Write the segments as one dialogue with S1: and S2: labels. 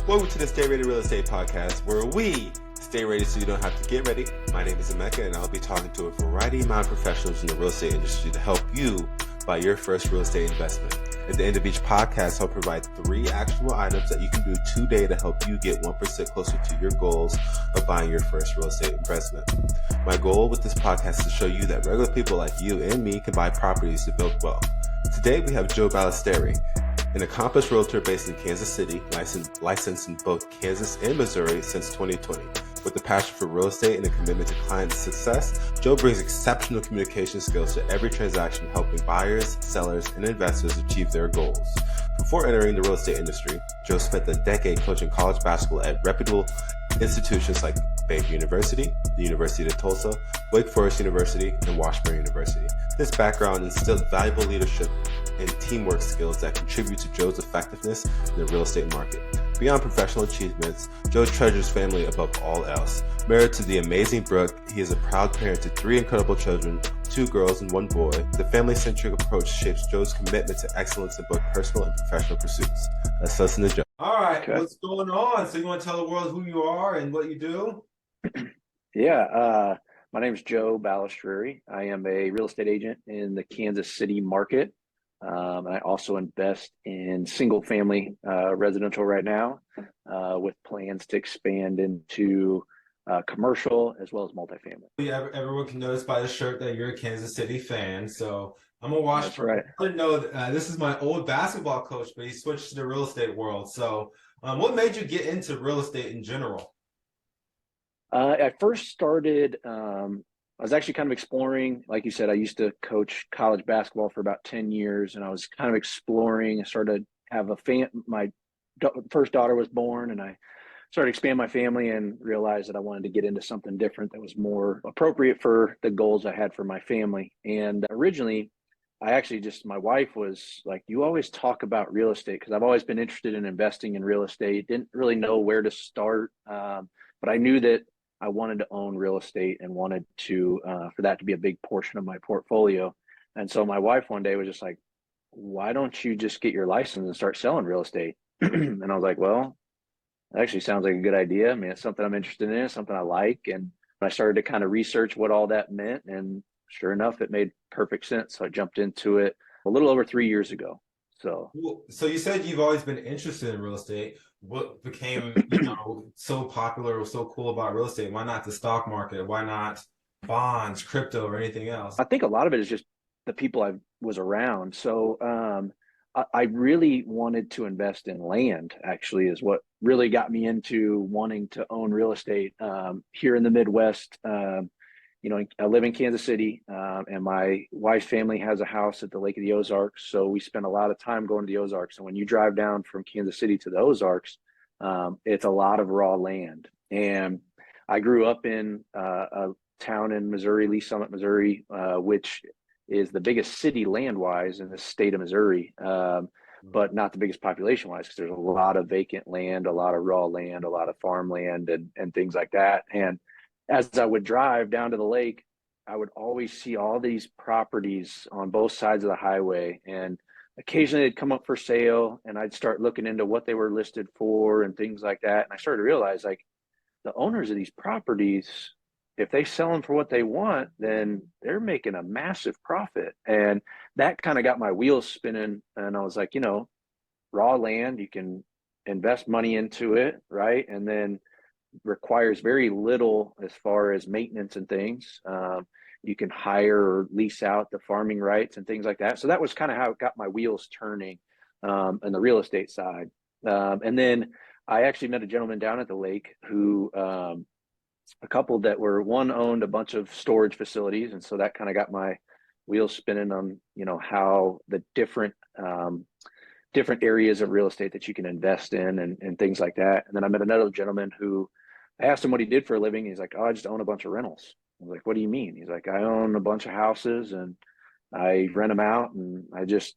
S1: Welcome to the Stay Ready Real Estate Podcast, where we stay ready so you don't have to get ready. My name is Emeka, and I'll be talking to a variety of professionals in the real estate industry to help you buy your first real estate investment. At the end of each podcast, I'll provide 3 actionable items that you can do today to help you get 1% closer to your goals of buying your first real estate investment. My goal with this podcast is to show you that regular people like you and me can buy properties to build wealth. Today, we have Joe Balestrieri, an accomplished realtor based in Kansas City, licensed in both Kansas and Missouri since 2020. With a passion for real estate and a commitment to client success, Joe brings exceptional communication skills to every transaction, helping buyers, sellers, and investors achieve their goals. Before entering the real estate industry, Joe spent a decade coaching college basketball at reputable institutions like Baylor University, the University of Tulsa, Wake Forest University, and Washburn University. This background instilled valuable leadership and teamwork skills that contribute to Joe's effectiveness in the real estate market. Beyond professional achievements, Joe treasures family above all else. Married to the amazing Brooke, he is a proud parent to 3 incredible children, 2 girls and 1 boy. The family-centric approach shapes Joe's commitment to excellence in both personal and professional pursuits. Let's listen to Joe. All right, okay. What's going on? So you want to tell the world who you are and what you do?
S2: Yeah, my name is Joe Balestrieri. I am a real estate agent in the Kansas City market. I also invest in single family residential right now with plans to expand into commercial as well as multifamily.
S1: Yeah, everyone can notice by the shirt that you're a Kansas City fan. So I'm a Washburn.
S2: Right.
S1: I didn't know this is my old basketball coach, but he switched to the real estate world. So what made you get into real estate in general?
S2: I first started, I was actually kind of exploring, like you said, I used to coach college basketball for about 10 years, and I was kind of exploring. I started to have my first daughter was born, and I started to expand my family and realized that I wanted to get into something different that was more appropriate for the goals I had for my family. And originally, my wife was like, you always talk about real estate, because I've always been interested in investing in real estate. Didn't really know where to start, but I knew that I wanted to own real estate and wanted to for that to be a big portion of my portfolio. And so my wife one day was just like, why don't you just get your license and start selling real estate? And I was like, well, that actually sounds like a good idea. I mean, it's something I'm interested in, it's something I like. And I started to kind of research what all that meant. And sure enough, it made perfect sense. So I jumped into it a little over 3 years ago. So
S1: you said you've always been interested in real estate. What became so popular or so cool about real estate? Why not the stock market? Why not bonds, crypto, or anything else?
S2: I think a lot of it is just the people I was around. So I really wanted to invest in land, actually, is what really got me into wanting to own real estate here in the Midwest. I live in Kansas City, and my wife's family has a house at the Lake of the Ozarks. So we spend a lot of time going to the Ozarks. And when you drive down from Kansas City to the Ozarks, it's a lot of raw land. And I grew up in a town in Missouri, Lee Summit, Missouri, which is the biggest city land-wise in the state of Missouri, but not the biggest population-wise, because there's a lot of vacant land, a lot of raw land, a lot of farmland and things like that. And as I would drive down to the lake, I would always see all these properties on both sides of the highway, and occasionally they'd come up for sale, and I'd start looking into what they were listed for and things like that. And I started to realize, like, the owners of these properties, if they sell them for what they want, then they're making a massive profit. And that kind of got my wheels spinning. And I was like, raw land, you can invest money into it, right? And then requires very little as far as maintenance and things. You can hire or lease out the farming rights and things like that. So that was kind of how it got my wheels turning on the real estate side. And then I actually met a gentleman down at the lake who, a couple that one owned a bunch of storage facilities. And so that kind of got my wheels spinning on, how the different areas of real estate that you can invest in and things like that. And then I met another gentleman who, I asked him what he did for a living. He's like, oh, I just own a bunch of rentals. I was like, what do you mean? He's like, I own a bunch of houses and I rent them out. And I just,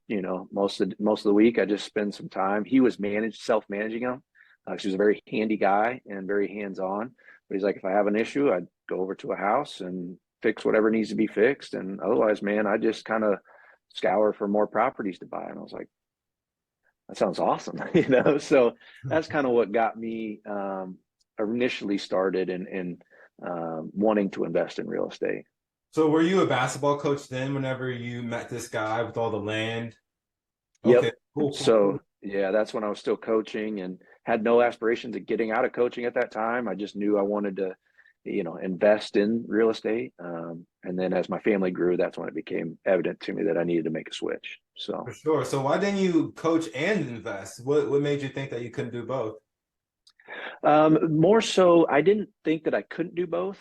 S2: most of the week, I just spend some time. He was self-managing them. He was a very handy guy and very hands-on. But he's like, if I have an issue, I'd go over to a house and fix whatever needs to be fixed. And otherwise, man, I just kind of scour for more properties to buy. And I was like, that sounds awesome. So that's kind of what got me initially started in wanting to invest in real estate.
S1: So were you a basketball coach then whenever you met this guy with all the land?
S2: Yep.
S1: Okay, cool, cool,
S2: So
S1: cool.
S2: yeah, that's when I was still coaching and had no aspirations of getting out of coaching at that time. I just knew I wanted to, invest in real estate. And then as my family grew, that's when it became evident to me that I needed to make a switch.
S1: For
S2: So
S1: sure. So why didn't you coach and invest? What made you think that you couldn't do both?
S2: more so, I didn't think that I couldn't do both.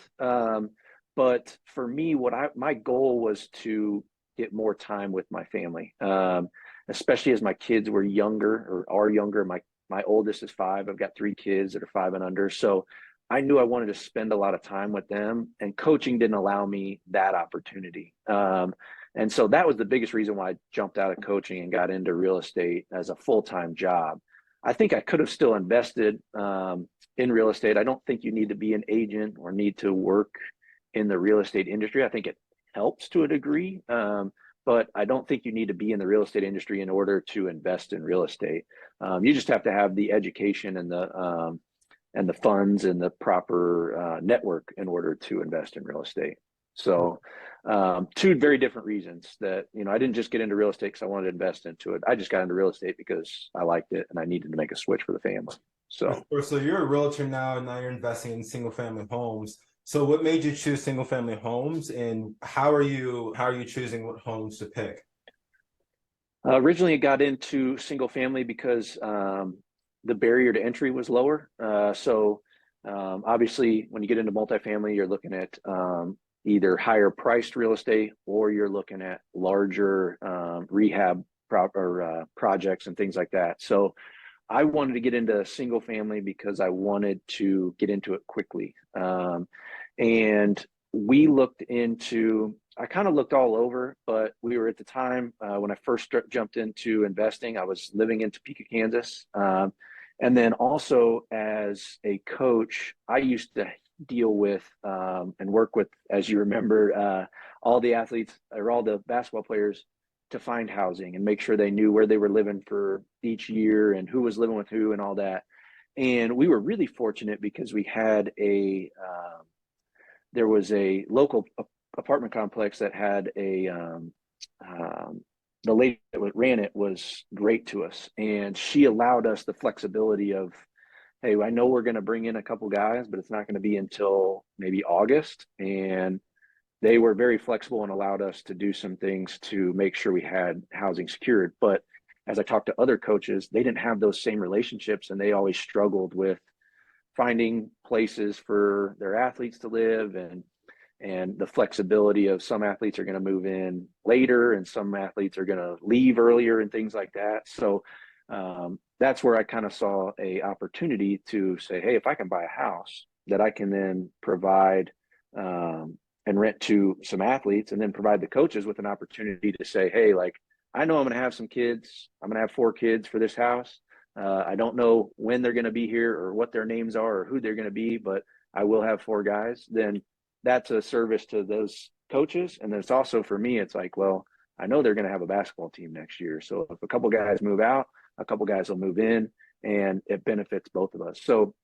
S2: But for me, my goal was to get more time with my family, especially as my kids were younger or are younger. My oldest is 5. I've got 3 kids that are 5 and under. So I knew I wanted to spend a lot of time with them, and coaching didn't allow me that opportunity. And so that was the biggest reason why I jumped out of coaching and got into real estate as a full-time job. I think I could have still invested in real estate. I don't think you need to be an agent or need to work in the real estate industry. I think it helps to a degree, but I don't think you need to be in the real estate industry in order to invest in real estate. You just have to have the education and the funds and the proper network in order to invest in real estate. So, 2 very different reasons that, I didn't just get into real estate because I wanted to invest into it. I just got into real estate because I liked it and I needed to make a switch for the family.
S1: For
S2: So,
S1: sure. So you're a realtor now, and now you're investing in single family homes. So what made you choose single family homes, and how are you choosing what homes to pick?
S2: originally I got into single family because the barrier to entry was lower. Obviously, when you get into multifamily, you're looking at either higher priced real estate or you're looking at larger projects and things like that. So I wanted to get into single family because I wanted to get into it quickly. And we looked into, I kind of looked all over, but we were at the time when I first jumped into investing, I was living in Topeka, Kansas. And then also as a coach, I used to deal with and work with, as you remember, all the athletes or all the basketball players to find housing and make sure they knew where they were living for each year and who was living with who and all that. And we were really fortunate because we had there was a local apartment complex that had the lady that ran it was great to us. And she allowed us the flexibility of, hey, I know we're going to bring in a couple guys, but it's not going to be until maybe August. And they were very flexible and allowed us to do some things to make sure we had housing secured. But as I talked to other coaches, they didn't have those same relationships and they always struggled with finding places for their athletes to live and the flexibility of some athletes are going to move in later and some athletes are going to leave earlier and things like that. So that's where I kind of saw a opportunity to say, hey, if I can buy a house that I can then provide and rent to some athletes and then provide the coaches with an opportunity to say, hey, like, I know I'm going to have some kids. I'm going to have 4 kids for this house. I don't know when they're going to be here or what their names are or who they're going to be, but I will have 4 guys. Then that's a service to those coaches. And then it's also for me, it's like, well, I know they're going to have a basketball team next year. So if a couple guys move out, a couple guys will move in and it benefits both of us. So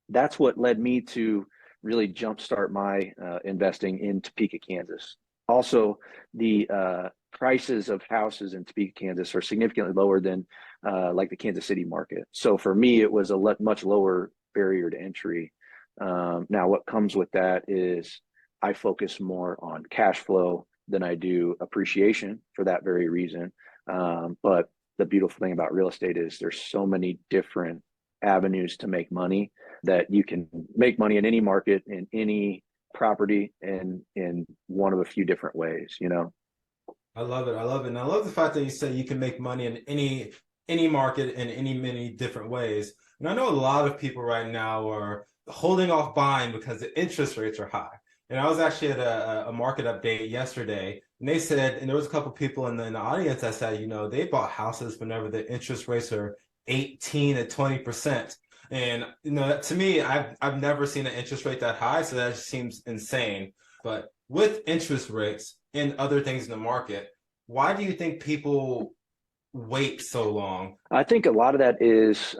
S2: that's what led me to really jumpstart my investing in Topeka, Kansas. Also, the prices of houses in Topeka, Kansas are significantly lower than like the Kansas City market. So for me, it was a much lower barrier to entry. Now, what comes with that is I focus more on cash flow than I do appreciation for that very reason. But the beautiful thing about real estate is there's so many different avenues to make money that you can make money in any market, in any property, and in one of a few different ways,
S1: I love it. I love it. And I love the fact that you say you can make money in any market in any many different ways. And I know a lot of people right now are holding off buying because the interest rates are high. And I was actually at a market update yesterday, and they said, and there was a couple of people in the audience that said, they bought houses whenever the interest rates are 18 to 20%. And to me, I've never seen an interest rate that high, so that just seems insane. But with interest rates and other things in the market, why do you think people wait so long?
S2: I think a lot of that is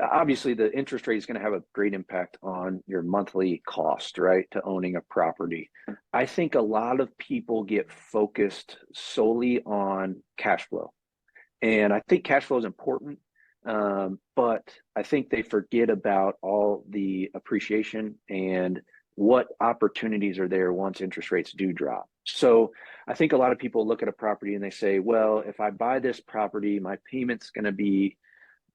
S2: obviously the interest rate is going to have a great impact on your monthly cost, right, to owning a property. I think a lot of people get focused solely on cash flow. And I think cash flow is important, but I think they forget about all the appreciation and what opportunities are there once interest rates do drop. So I think a lot of people look at a property and they say, well, if I buy this property, my payment's going to be,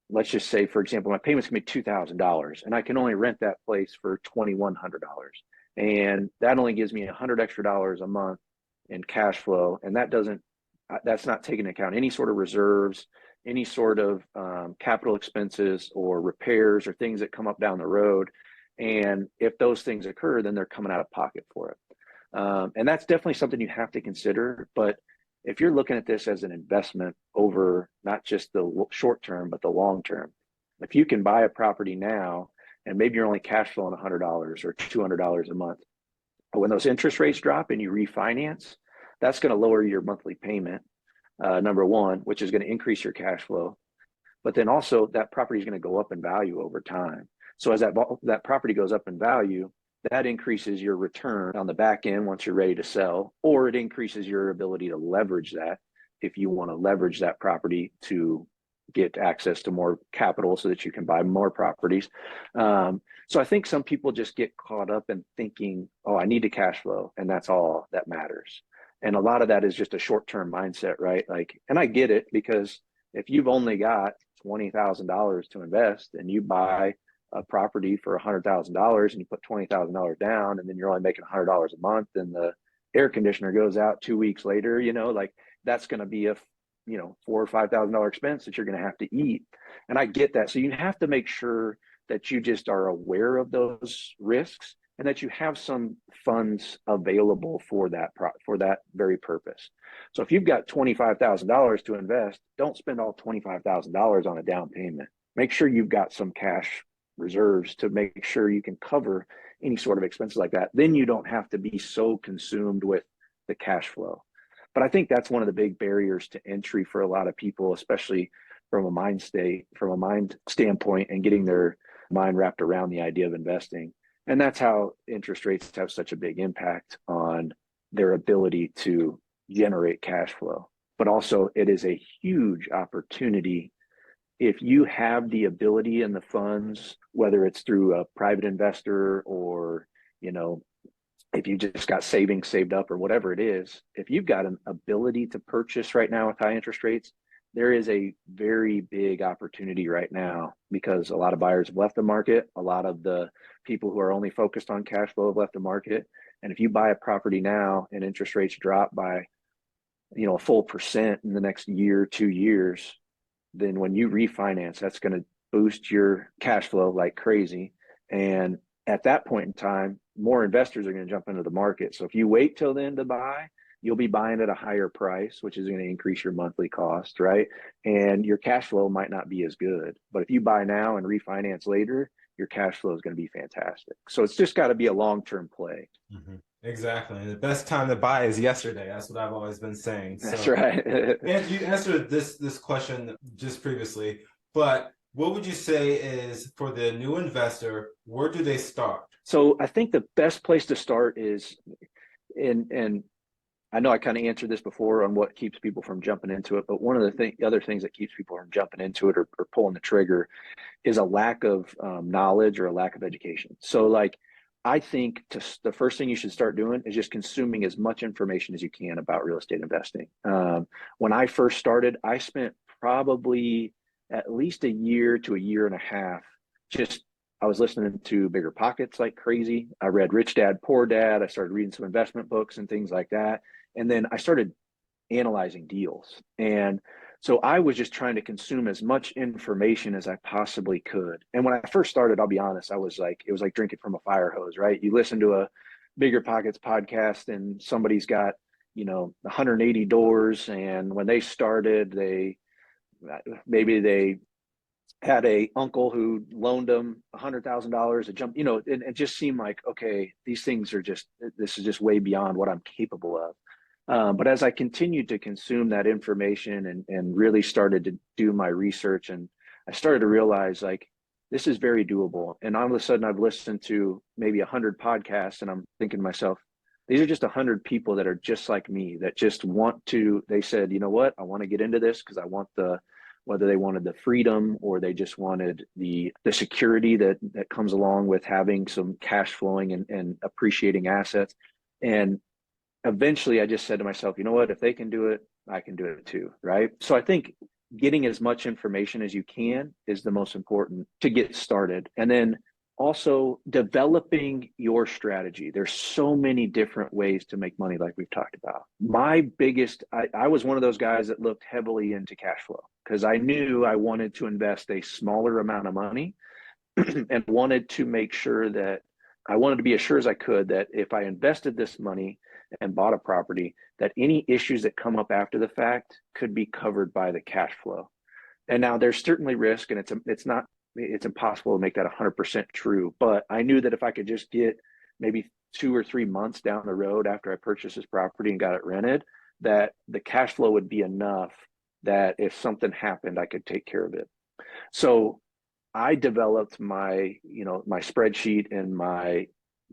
S2: let's just say, for example, my payment's going to be $2,000 and I can only rent that place for $2,100. And that only gives me $100 extra a month in cash flow. And that's not taking into account any sort of reserves, any sort of capital expenses or repairs or things that come up down the road. And if those things occur, then they're coming out of pocket for it. And that's definitely something you have to consider. But if you're looking at this as an investment over not just the short term, but the long term, if you can buy a property now and maybe you're only cash flowing $100 or $200 a month, but when those interest rates drop and you refinance, that's going to lower your monthly payment, number one, which is going to increase your cash flow. But then also that property is going to go up in value over time. So as that property goes up in value, that increases your return on the back end once you're ready to sell, or it increases your ability to leverage that if you want to leverage that property to get access to more capital so that you can buy more properties. So I think some people just get caught up in thinking, oh, I need to cash flow, and that's all that matters. And a lot of that is just a short-term mindset, right? Like, and I get it, because if you've only got $20,000 to invest and you buy a property for $100,000 and you put $20,000 down, and then you're only making $100 a month, and the air conditioner goes out 2 weeks later, like that's going to be a $4,000 or $5,000 expense that you're going to have to eat. And I get that. So you have to make sure that you just are aware of those risks and that you have some funds available for that very purpose. So if you've got $25,000 to invest, don't spend all $25,000 on a down payment. Make sure you've got some cash reserves to make sure you can cover any sort of expenses like that. Then you don't have to be so consumed with the cash flow. But I think that's one of the big barriers to entry for a lot of people, especially from a mind standpoint, and getting their mind wrapped around the idea of investing. And that's how interest rates have such a big impact on their ability to generate cash flow. But also, it is a huge opportunity if you have the ability and the funds, whether it's through a private investor or, if you just got savings saved up or whatever it is, if you've got an ability to purchase right now with high interest rates, there is a very big opportunity right now, because a lot of buyers have left the market. A lot of the people who are only focused on cash flow have left the market. And if you buy a property now and interest rates drop by, a full percent in the next year, 2 years, then when you refinance, that's going to boost your cash flow like crazy. And at that point in time, more investors are going to jump into the market. So if you wait till then to buy, you'll be buying at a higher price, which is going to increase your monthly cost, right? And your cash flow might not be as good. But if you buy now and refinance later, your cash flow is going to be fantastic. So it's just got to be a long-term play.
S1: Mm-hmm. Exactly. The best time to buy is yesterday. That's what I've always been saying.
S2: That's right.
S1: And you answered this question just previously, but what would you say is, for the new investor, where do they start?
S2: So I think the best place to start is, and I know I kind of answered this before on what keeps people from jumping into it, but one of the other things that keeps people from jumping into it or pulling the trigger is a lack of knowledge or a lack of education. So I think the first thing you should start doing is just consuming as much information as you can about real estate investing. When I first started, I spent probably at least a year to a year and a half I was listening to Bigger Pockets like crazy. I read Rich Dad, Poor Dad. I started reading some investment books and things like that. And then I started analyzing deals. And so I was just trying to consume as much information as I possibly could. And when I first started, I'll be honest, it was like drinking from a fire hose, right? You listen to a Bigger Pockets podcast and somebody's got, 180 doors. And when they started, maybe they had a uncle who loaned them $100,000 to jump, and it just seemed like, okay, this is just way beyond what I'm capable of. But as I continued to consume that information and really started to do my research, and I started to realize like, this is very doable. And all of a sudden I've listened to maybe 100 podcasts and I'm thinking to myself, these are just 100 people that are just like me, that just want to, they said, you know what, I want to get into this because I want whether they wanted the freedom or they just wanted the security that comes along with having some cash flowing and appreciating assets. And eventually I just said to myself, you know what, if they can do it, I can do it too. Right. So I think getting as much information as you can is the most important to get started. And then also developing your strategy. There's so many different ways to make money, like we've talked about. My biggest, I was one of those guys that looked heavily into cash flow because I knew I wanted to invest a smaller amount of money and wanted to make sure that I wanted to be as sure as I could that if I invested this money and bought a property, that any issues that come up after the fact could be covered by the cash flow. And now there's certainly risk, and it's impossible to make that 100% true. But I knew that if I could just get maybe 2 or 3 months down the road after I purchased this property and got it rented, that the cash flow would be enough that if something happened, I could take care of it. So I developed my spreadsheet and my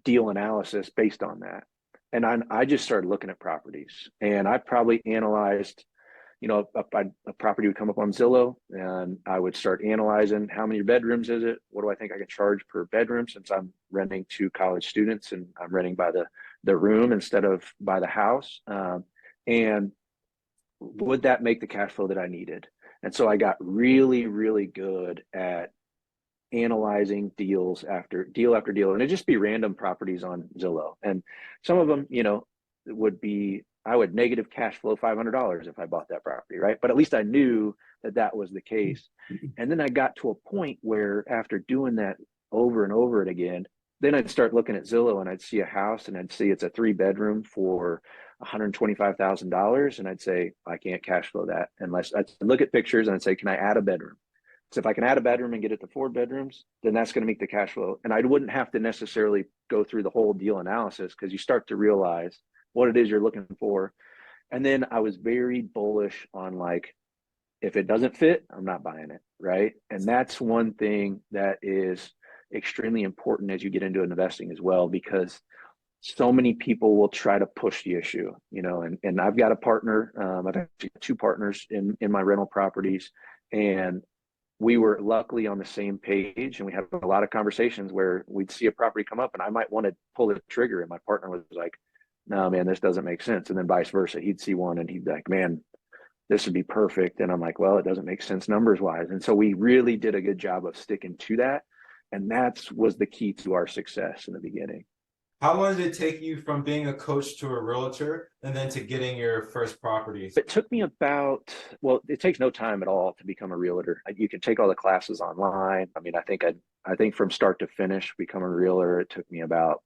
S2: deal analysis based on that. And I just started looking at properties, and I probably analyzed, a property would come up on Zillow, and I would start analyzing how many bedrooms is it? What do I think I can charge per bedroom, since I'm renting to college students and I'm renting by the room instead of by the house? And would that make the cash flow that I needed? And so I got really, really good at analyzing deals after deal, and it'd just be random properties on Zillow. And some of them, would be, I would negative cash flow $500 if I bought that property, right? But at least I knew that was the case. And then I got to a point where after doing that over and over it again, then I'd start looking at Zillow and I'd see a house and I'd see it's a 3-bedroom for $125,000. And I'd say, I can't cash flow that unless I'd look at pictures and I'd say, can I add a bedroom? So if I can add a bedroom and get it to 4 bedrooms, then that's going to make the cash flow. And I wouldn't have to necessarily go through the whole deal analysis because you start to realize what it is you're looking for. And then I was very bullish on like, if it doesn't fit, I'm not buying it, right? And that's one thing that is extremely important as you get into investing as well, because so many people will try to push the issue, and I've got a partner. I've actually got 2 partners in my rental properties, and we were luckily on the same page, and we had a lot of conversations where we'd see a property come up and I might want to pull the trigger. And my partner was like, no, man, this doesn't make sense. And then vice versa. He'd see one and he'd be like, man, this would be perfect. And I'm like, well, it doesn't make sense numbers wise. And so we really did a good job of sticking to that. And that was the key to our success in the beginning.
S1: How long did it take you from being a coach to a realtor and then to getting your first property?
S2: It took me it takes no time at all to become a realtor. You can take all the classes online. I mean, I think from start to finish, become a realtor, it took me about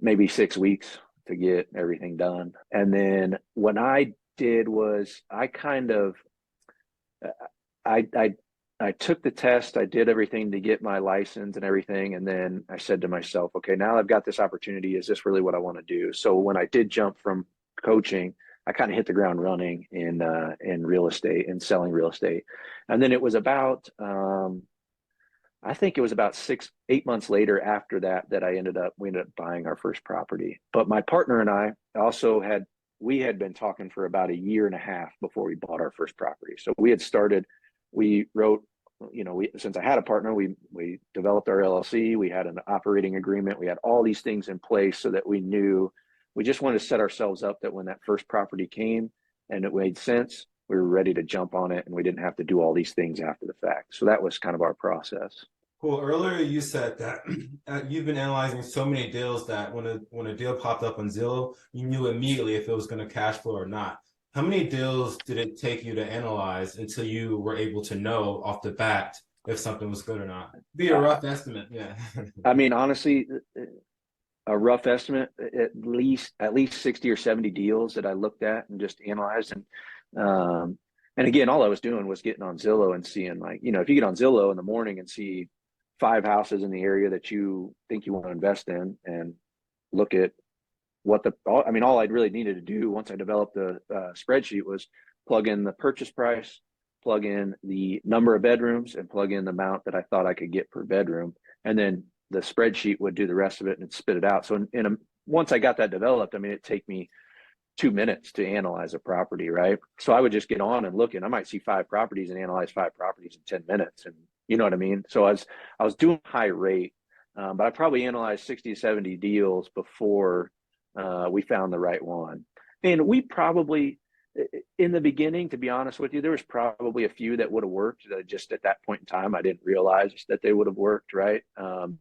S2: maybe 6 weeks to get everything done. And then what I did was I took the test, I did everything to get my license and everything. And then I said to myself, okay, now I've got this opportunity. Is this really what I want to do? So when I did jump from coaching, I kind of hit the ground running in real estate and selling real estate. And then it was about, I think it was about 8 months later after that we ended up buying our first property. But my partner and I also had been talking for about 1.5 years before we bought our first property. So we wrote, since I had a partner, we developed our LLC, we had an operating agreement, we had all these things in place so that we knew we just wanted to set ourselves up that when that first property came and it made sense, we were ready to jump on it and we didn't have to do all these things after the fact. So that was kind of our process.
S1: Cool. Earlier you said that you've been analyzing so many deals that when a deal popped up on Zillow, you knew immediately if it was going to cash flow or not. How many deals did it take you to analyze until you were able to know off the bat if something was good or not? Be a rough estimate, yeah.
S2: I mean, honestly, a rough estimate, at least 60 or 70 deals that I looked at and just analyzed. And again, all I was doing was getting on Zillow and seeing, like, if you get on Zillow in the morning and see 5 houses in the area that you think you want to invest in and look at all I'd really needed to do once I developed the spreadsheet was plug in the purchase price, plug in the number of bedrooms, and plug in the amount that I thought I could get per bedroom. And then the spreadsheet would do the rest of it and spit it out. So once I got that developed, I mean, it'd take me 2 minutes to analyze a property, right? So I would just get on and look, and I might see 5 properties and analyze 5 properties in 10 minutes. And you know what I mean? So I was doing high rate, but I probably analyzed 60 to 70 deals before we found the right one. And we probably, in the beginning, to be honest with you, there was probably a few that would have worked. Just at that point in time, I didn't realize that they would have worked, right?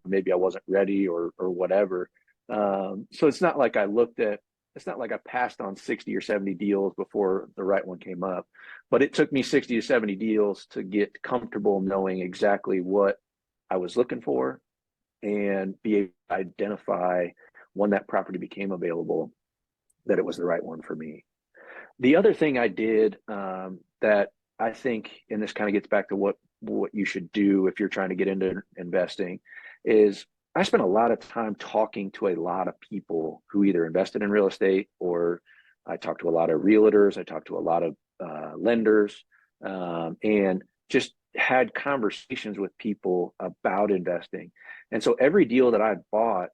S2: Maybe I wasn't ready or whatever. So it's not like I passed on 60 or 70 deals before the right one came up, but it took me 60 to 70 deals to get comfortable knowing exactly what I was looking for and be able to identify when that property became available, that it was the right one for me. The other thing I did that I think, and this kind of gets back to what you should do if you're trying to get into investing, is I spent a lot of time talking to a lot of people who either invested in real estate, or I talked to a lot of realtors, I talked to a lot of lenders, and just had conversations with people about investing. And so every deal that I bought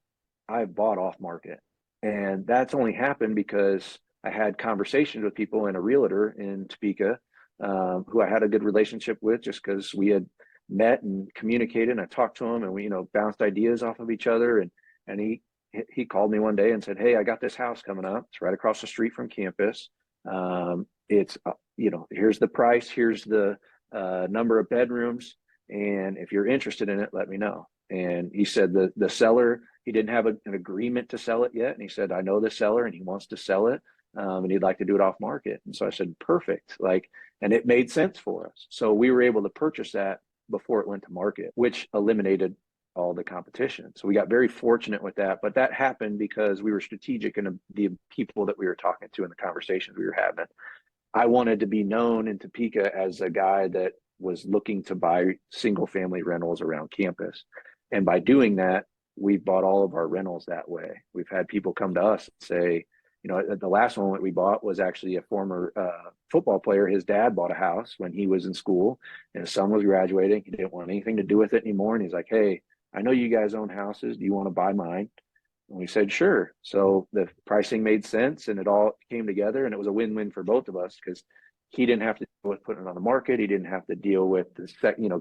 S2: off market. And that's only happened because I had conversations with people and a realtor in Topeka who I had a good relationship with, just because we had met and communicated, and I talked to him, and we, bounced ideas off of each other. And he called me one day and said, "Hey, I got this house coming up. It's right across the street from campus. It's here's the price, here's the number of bedrooms, and if you're interested in it, let me know." And he said the seller, he didn't have an agreement to sell it yet, and he said, "I know the seller, and he wants to sell it, and he'd like to do it off market." And so I said, "Perfect." And it made sense for us. So we were able to purchase that before it went to market, which eliminated all the competition. So we got very fortunate with that, but that happened because we were strategic in the people that we were talking to and the conversations we were having. I wanted to be known in Topeka as a guy that was looking to buy single family rentals around campus. And by doing that, we bought all of our rentals that way. We've had people come to us and say, the last one that we bought was actually a former football player. His dad bought a house when he was in school, and his son was graduating. He didn't want anything to do with it anymore. And he's like, "Hey, I know you guys own houses. Do you want to buy mine?" And we said, "Sure." So the pricing made sense, and it all came together, and it was a win-win for both of us, because he didn't have to deal with putting it on the market. He didn't have to deal with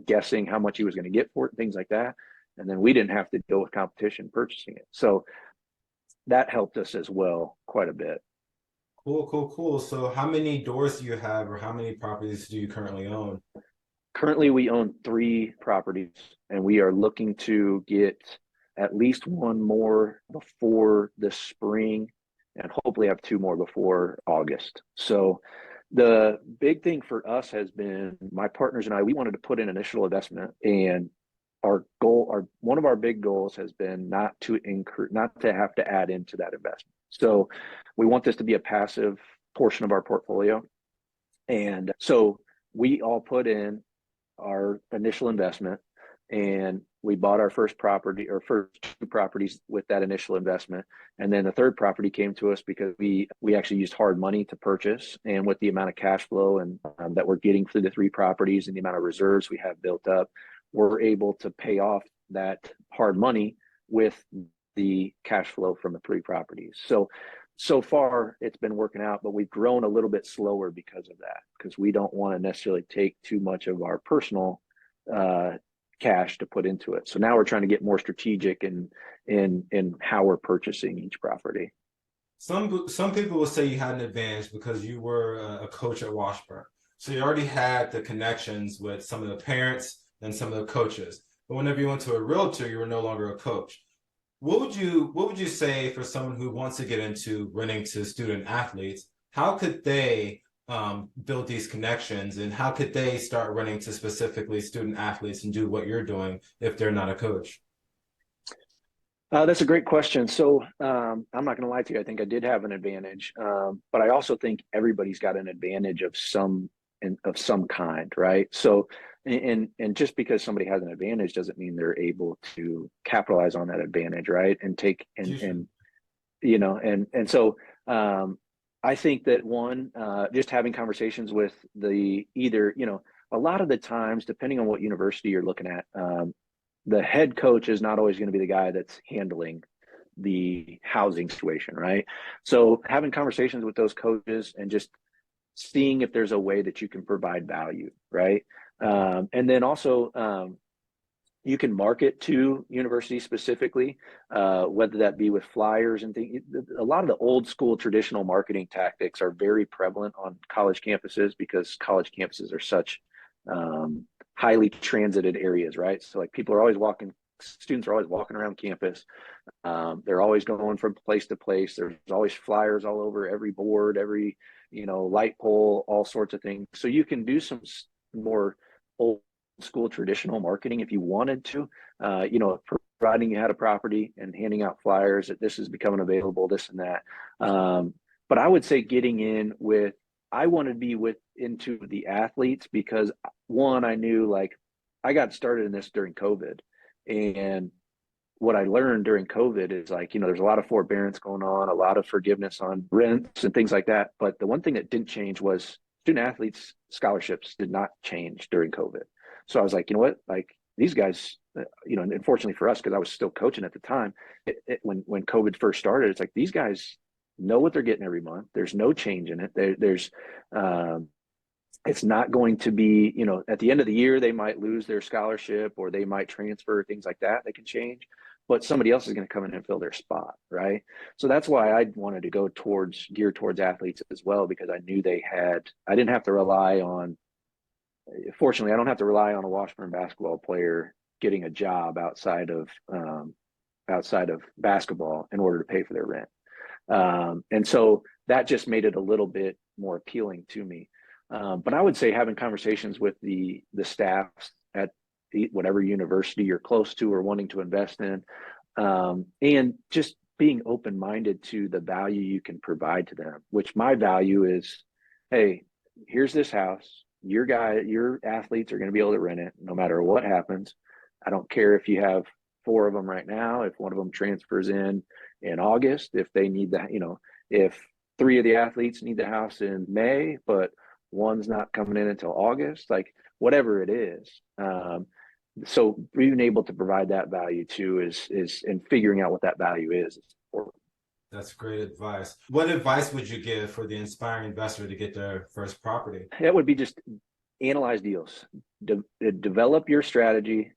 S2: guessing how much he was going to get for it and things like that. And then we didn't have to deal with competition purchasing it. So that helped us as well quite a bit.
S1: Cool. So how many doors do you have, or how many properties do you currently own?
S2: Currently, we own 3 properties, and we are looking to get at least one more before the spring, and hopefully have 2 more before August. So the big thing for us has been, my partners and I, we wanted to put in initial investment, and one of our big goals has been not to have to add into that investment. So we want this to be a passive portion of our portfolio. And so we all put in our initial investment, and we bought our first 2 properties with that initial investment. And then the third property came to us because we actually used hard money to purchase. And with the amount of cash flow and that we're getting through the 3 properties and the amount of reserves we have built up, we're able to pay off that hard money with the cash flow from the 3 properties. So far it's been working out, but we've grown a little bit slower because of that, because we don't want to necessarily take too much of our personal cash to put into it. So now we're trying to get more strategic in how we're purchasing each property.
S1: Some people will say you had an advantage because you were a coach at Washburn. So you already had the connections with some of the parents and some of the coaches. But whenever you went to a realtor, you were no longer a coach. What would you say for someone who wants to get into renting to student athletes? How could they build these connections, and how could they start renting to specifically student athletes and do what you're doing if they're not a coach?
S2: That's a great question. So I'm not going to lie to you. I think I did have an advantage, but I also think everybody's got an advantage of some kind, right? So, and just because somebody has an advantage doesn't mean they're able to capitalize on that advantage, right? And and so I think that one, just having conversations with the either, a lot of the times, depending on what university you're looking at, the head coach is not always going to be the guy that's handling the housing situation, right? So having conversations with those coaches and just seeing if there's a way that you can provide value, right? And then also, you can market to universities specifically, whether that be with flyers and things. A lot of the old school traditional marketing tactics are very prevalent on college campuses because college campuses are such highly transited areas, right? So like students are always walking around campus. They're always going from place to place. There's always flyers all over every board, every, light pole, all sorts of things. So you can do some more old school traditional marketing if you wanted to, providing you had a property and handing out flyers that this is becoming available, this and that. But I would say I want to be into the athletes because one, I knew like I got started in this during COVID, and what I learned during COVID is like, there's a lot of forbearance going on, a lot of forgiveness on rents and things like that. But the one thing that didn't change was student athletes scholarships did not change during COVID. So I was like, you know what, like these guys, and unfortunately for us, because I was still coaching at the time, when COVID first started, it's like these guys know what they're getting every month. There's no change in it. It's not going to be, at the end of the year, they might lose their scholarship or they might transfer, things like that. They can change, but somebody else is going to come in and fill their spot, right? So that's why I wanted to go gear towards athletes as well, because I knew I didn't have to rely on, fortunately, I don't have to rely on a Washburn basketball player getting a job outside of basketball in order to pay for their rent. And so that just made it a little bit more appealing to me. But I would say having conversations with the staffs at whatever university you're close to or wanting to invest in, and just being open-minded to the value you can provide to them, which my value is, hey, here's this house. Your athletes are going to be able to rent it no matter what happens. I don't care if you have 4 of them right now, if one of them transfers in August, if they need that, if 3 of the athletes need the house in May, but one's not coming in until August, like whatever it is. So being able to provide that value too is and figuring out what that value is important.
S1: That's great advice. What advice would you give for the inspiring investor to get their first property?
S2: That would be just analyze deals, develop your strategy,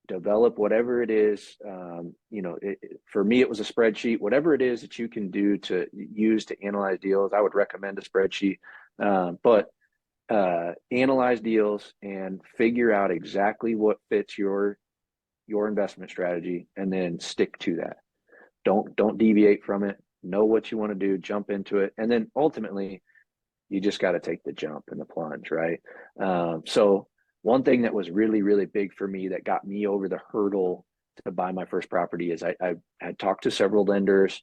S2: develop whatever it is. For me, it was a spreadsheet. Whatever it is that you can do to use to analyze deals, I would recommend a spreadsheet. But analyze deals and figure out exactly what fits your investment strategy, and then stick to that. Don't deviate from it. Know what you want to do, jump into it, and then ultimately, you just got to take the jump and the plunge, right? So one thing that was really, really big for me that got me over the hurdle to buy my first property is I had talked to several lenders,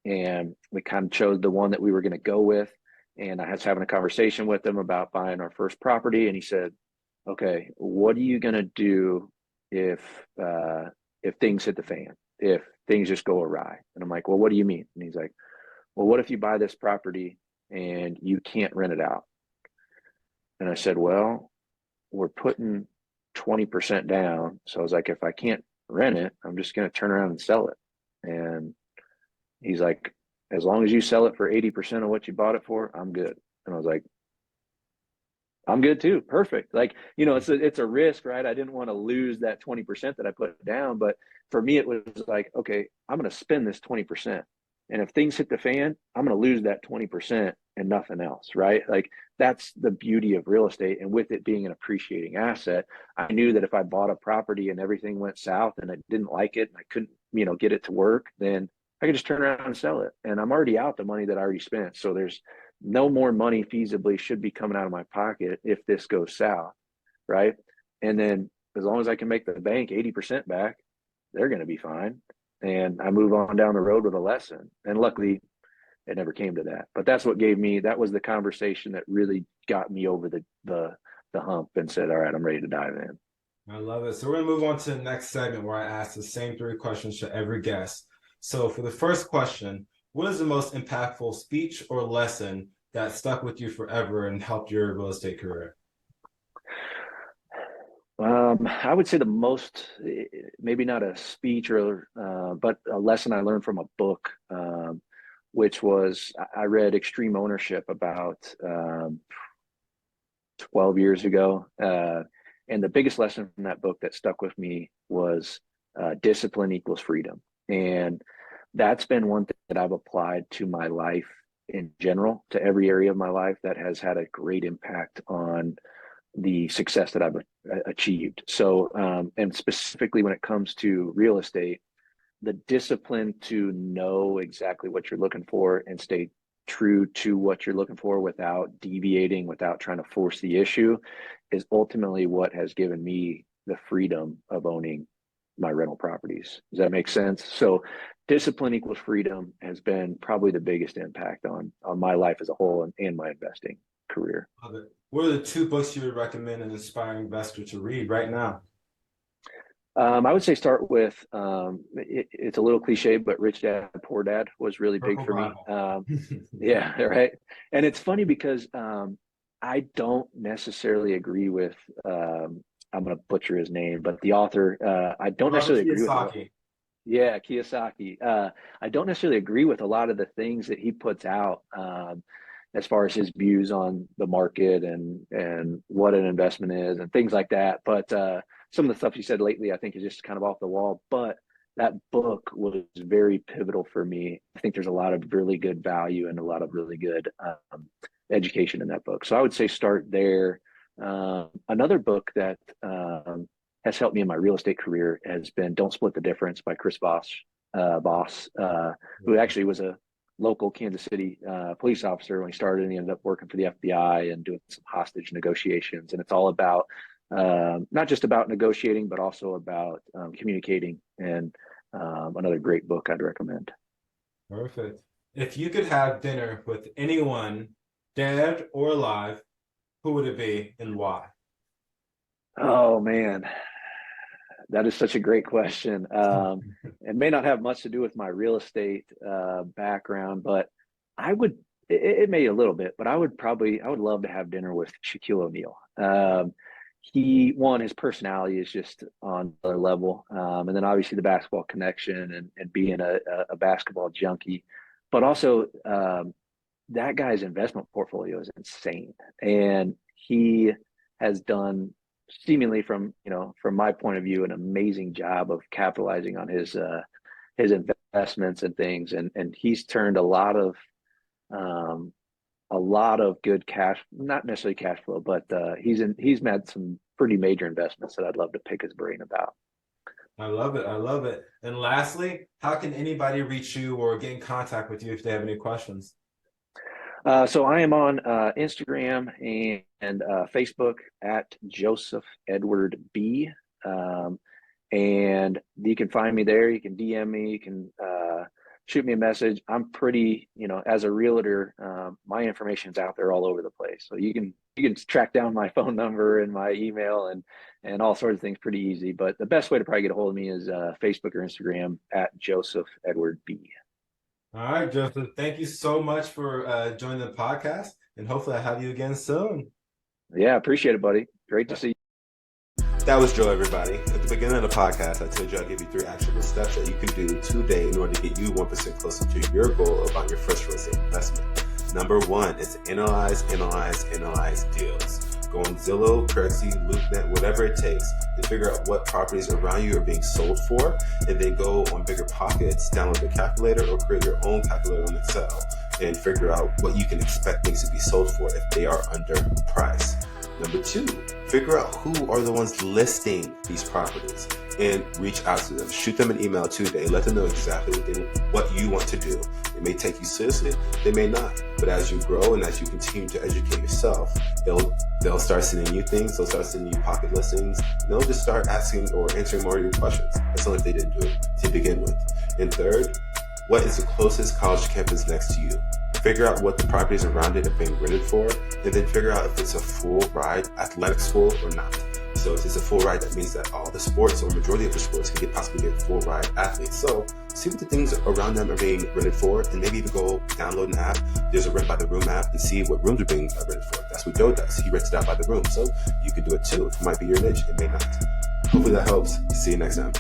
S2: and we kind of chose the one that we were going to go with. And I was having a conversation with him about buying our first property, and he said, "Okay, what are you going to do if things hit the fan? If things just go awry?" And I'm like, "Well, what do you mean?" And he's like, "Well, what if you buy this property and you can't rent it out?" And I said, "Well, we're putting 20% down." So I was like, "If I can't rent it, I'm just going to turn around and sell it." And he's like, "As long as you sell it for 80% of what you bought it for, I'm good." And I was like, "I'm good too. Perfect." Like, it's a risk, right? I didn't want to lose that 20% that I put down. But for me, it was like, okay, I'm going to spend this 20%. And if things hit the fan, I'm going to lose that 20% and nothing else, right? Like, that's the beauty of real estate. And with it being an appreciating asset, I knew that if I bought a property and everything went south and I didn't like it and I couldn't, get it to work, then I could just turn around and sell it. And I'm already out the money that I already spent. So there's no more money feasibly should be coming out of my pocket if this goes south, right? And then as long as I can make the bank 80% back, they're going to be fine. And I move on down the road with a lesson. And luckily, it never came to that. But that's what that was the conversation that really got me over the hump and said, all right, I'm ready to dive in.
S1: I love it. So we're going to move on to the next segment where I ask the same 3 questions to every guest. So for the first question, what is the most impactful speech or lesson that stuck with you forever and helped your real estate career?
S2: I would say the most, maybe not a speech or, but a lesson I learned from a book, which was I read Extreme Ownership about 12 years ago. And the biggest lesson from that book that stuck with me was discipline equals freedom. And that's been one thing that I've applied to my life in general, to every area of my life, that has had a great impact on the success that I've achieved. So, and specifically when it comes to real estate, the discipline to know exactly what you're looking for and stay true to what you're looking for without deviating, without trying to force the issue, is ultimately what has given me the freedom of owning my rental properties. Does that make sense? So discipline equals freedom has been probably the biggest impact on my life as a whole and my investing career.
S1: Love it. What are the 2 books you would recommend an aspiring investor to read right now?
S2: I would say start with, it's a little cliche, but Rich Dad, Poor Dad was really big for me. Yeah, right. And it's funny because I don't necessarily agree with, I'm going to butcher his name, but the author, I don't necessarily agree with. Yeah, Kiyosaki. I don't necessarily agree with a lot of the things that he puts out, as far as his views on the market and what an investment is and things like that. But some of the stuff he said lately, I think, is just kind of off the wall. But that book was very pivotal for me. I think there's a lot of really good value and a lot of really good education in that book. So I would say start there. Another book that has helped me in my real estate career has been Don't Split the Difference by Chris Voss, who actually was a local Kansas City police officer when he started, and he ended up working for the FBI and doing some hostage negotiations. And it's all about not just about negotiating, but also about communicating. And another great book I'd recommend.
S1: Perfect. If you could have dinner with anyone, dead or alive, who would it be and why?
S2: Oh man, that is such a great question. It may not have much to do with my real estate background, but it may a little bit, but I would love to have dinner with Shaquille O'Neal. His personality is just on another level. And then obviously the basketball connection and being a basketball junkie, but also that guy's investment portfolio is insane. And he has done, seemingly from my point of view, an amazing job of capitalizing on his investments and things. And he's turned a lot of good cash, not necessarily cash flow, but he's made some pretty major investments that I'd love to pick his brain about.
S1: I love it. I love it. And lastly, how can anybody reach you or get in contact with you if they have any questions?
S2: So I am on Instagram and Facebook at Joseph Edward B. And you can find me there. You can DM me. You can shoot me a message. I'm pretty, as a realtor, my information's out there all over the place. So you can track down my phone number and my email and all sorts of things pretty easy. But the best way to probably get a hold of me is Facebook or Instagram at Joseph Edward B.
S1: All right, Joseph, thank you so much for joining the podcast, and hopefully I'll have you again soon.
S2: Yeah, appreciate it, buddy. Great to see you.
S1: That was Joe, everybody. At the beginning of the podcast, I told you I'd give you 3 actionable steps that you can do today in order to get you 1% closer to your goal about your first real estate investment. Number 1 is analyze deals. Go on Zillow, Craigslist, LoopNet, whatever it takes, and figure out what properties around you are being sold for, and then go on Bigger Pockets, download the calculator, or create your own calculator on Excel, and figure out what you can expect things to be sold for if they are under price. Number 2, figure out who are the ones listing these properties and reach out to them. Shoot them an email today. Let them know exactly what you want to do. It may take you seriously, they may not. But as you grow and as you continue to educate yourself, they'll start sending you things. They'll start sending you pocket listings. They'll just start asking or answering more of your questions. That's not if they didn't do it to begin with. And third, what is the closest college campus next to you? Figure out what the properties around it are being rented for, and then figure out if it's a full ride athletic school or not. So if it's a full ride, that means that all the sports or majority of the sports can possibly get full ride athletes. So see what the things around them are being rented for, and maybe even go download an app. There's a Rent by the Room app, and see what rooms are being rented for. That's what Joe does. He rents it out by the room. So you can do it too. It might be your niche. It may not. Hopefully that helps. See you next time.